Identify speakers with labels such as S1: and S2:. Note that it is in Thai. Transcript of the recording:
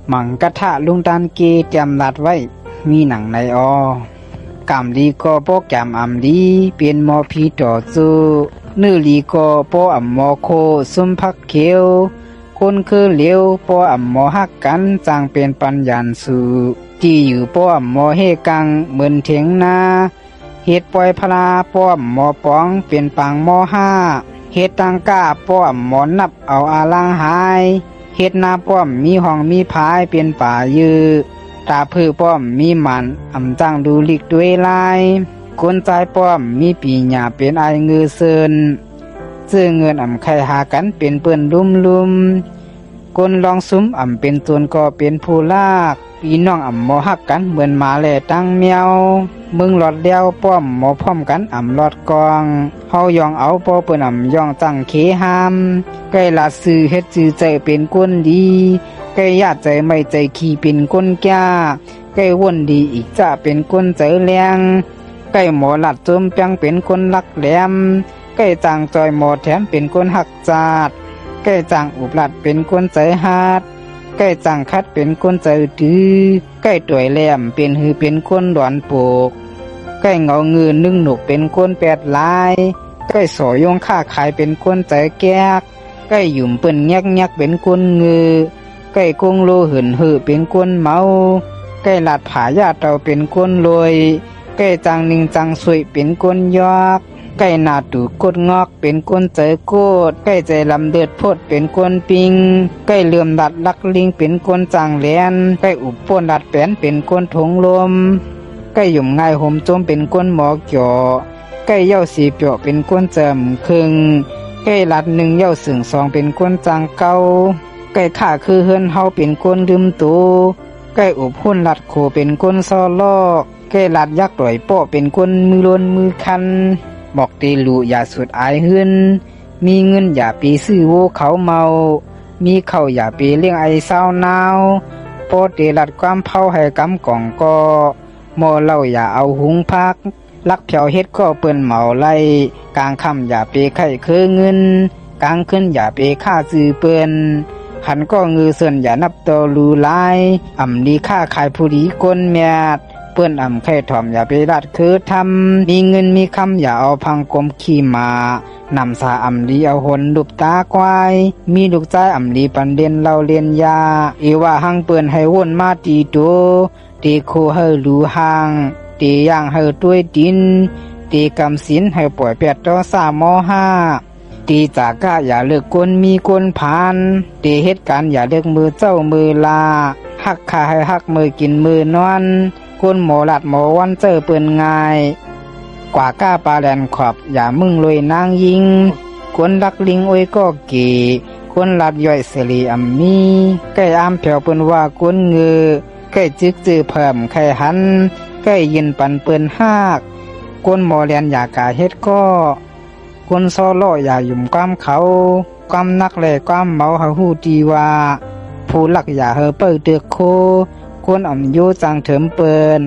S1: หมังกระทะลุงตานเกเตรียมรัดไว้มีหนังในกำลีก็โปแกมอำลีเป็นหมอผีต่อสู้นื้อลีก็โปอำหมอโคซุ่มพักเขียวคนคือเหลียวป้ออ่ำหมอฮักกันจางเป็นปัญญาสู่ที่อยู่ป้ออ่ำหมอเฮกังเหมือนเถียงนาเฮ็ดปล่อยพลาป้ออ่ำหมอปองเป็นปังหมอห้าเฮ็ดตังก้าป้ออ่ำหมอนับเอาอาลังหายเฮ็ดนาป้อมมีห้องมีพายเป็นป่ายือตาพือป้อมมีมันอ่ำจังดูลิกด้วยลายคนใจป้อมมีปีหญ้าเป็นไอเงือเซินซื้อเงินอ่ำไข่หากันเป็นเปิ้นลุ่มคนลองซุ้มอ่ำเป็นตวนก็เป็นผู้ลากพี่น้องอ่ำหมอฮักกันเหมือนหมาแหล่ตั้งแมวมึงหลอดเดียวป้อมหมอพร้อมกันอ่ำหลอดกองเฮายองเอาป้อเปิ้นอ่ำยองจังเคหามใกล้ละซื้อเฮ็ดจื้อใจเป็นคนดีใกล้ญาติใจไม่ใจขี้เป็นคนแก่ใกล้วนดีอีกจะเป็นคนใจแรงใกล้หมอหลัดจมเปียงเป็นคนรักแหลมใกล้จางจอยหมอแถมเป็นคนหักจาดใกล้จางอุบลัดเป็นคนใจฮาดใกล้จางคัดเป็นคนใจดื้อใกล้ต่วยแหลมเป็นหือเป็นคนดอนโปกใกล้เงาเงือนึ่งหนุกเป็นคนแปดลายใกล้สอยงค้าขายเป็นคนใจแก้กใกล้หยุ่มเปิ้นแงกเป็นคนเงือใกล้กงโลหืนหือเป็นคนเมาใกล้หลัดผายาเตาเป็นคนรวยใกล้จางนิงจังสวยเป็นคนยอกใกล้หน้าตูกดงอกเป็นคนใจโกดใกล้ใจลำเดือดพดเป็นคนปิงใกล้เลื่อมดัดลักลิงเป็นคนจางแหลนใกล้อุบป่นดัดแปนเป็นคนถงลมใกล้หยุ่มง่ายห่มจมเป็นคนหมอเกี่ยวใกล้เย้าสีเปียวเป็นคนเจิมครึ่งใกล้ลัดหนึ่งเย้าสึงสองเป็นคนจางเก่าใกล้ข้าคือเฮือนเฮาเป็นคนลืมตัวใกล้อุบหุ่นลัดโคเป็นคนซอลอกใกล้ลัดยักษ์ต่อยโปะเป็นคนมือล้นมือคันบอกตีลูอย่าสุดอายหืนมีเงินอย่าปีซื้อโวเขาเมามีเข้าอย่าปีเลี้ยงไอเศร้านาวโปเตลัดความเผาให้กำกล่องก็หมอเล่าอย่าเอาหุงพักลักเผียวเฮ็ดก็เปิ้นเมาไล่กลางค่ำอย่าปีไข่คือเงินกลางคืนอย่าปีค่าซื้อเปิ้นหันก็เงือเส่นอย่านับต่อรูลายอ่ำดีค่าขายผู้ดีก้นแมดเปิ้นอ่ำไข่ถ่อมอย่าไปรัดคือทำมีเงินมีคำอย่าเอาพังกลมขี้มานำสาอ่ำดีเอาหนลูกตาควายมีลูกใจอ่ำดีปันเด่นเราเรียนยาว่าหังเปิ้นให้วนมาตีโตตีโคให้รู้ห่างตีย่างให้ด้วยดินตีกำสินให้ปล่อยแปดต่อ3 ม.5ตีจากกะอย่าเลิกก้นมีก้นผ่านตีเหตุการณ์อย่าเลิกมือเจ้ามือลาหักขาให้หักมือกินมือนอนก้นหมอหลัดหมอวันเจอเปืนง่ายกว่าก้าปลาแลนขอบอย่ามึงลอยนางยิงคนรักลิงโอ้ยก็เกี่คนหลัดย่อยเสรีอัมมีใกล้อามแผ่วเปิ้นว่าก้นเงือใกล้จึกจือเพิ่มไข่หันใกล้ยินปันเปิ้นหากก้นหมอแลนอย่ากาเฮ็ดก็คนซอล่ออย่าหยุ่มความเขาความนักแหล่ความเมาหาหูดีว่าผู้หลักอย่าเฮอเปิ้เตือกโคคนอ่ำโยจังเถิมเปิ้น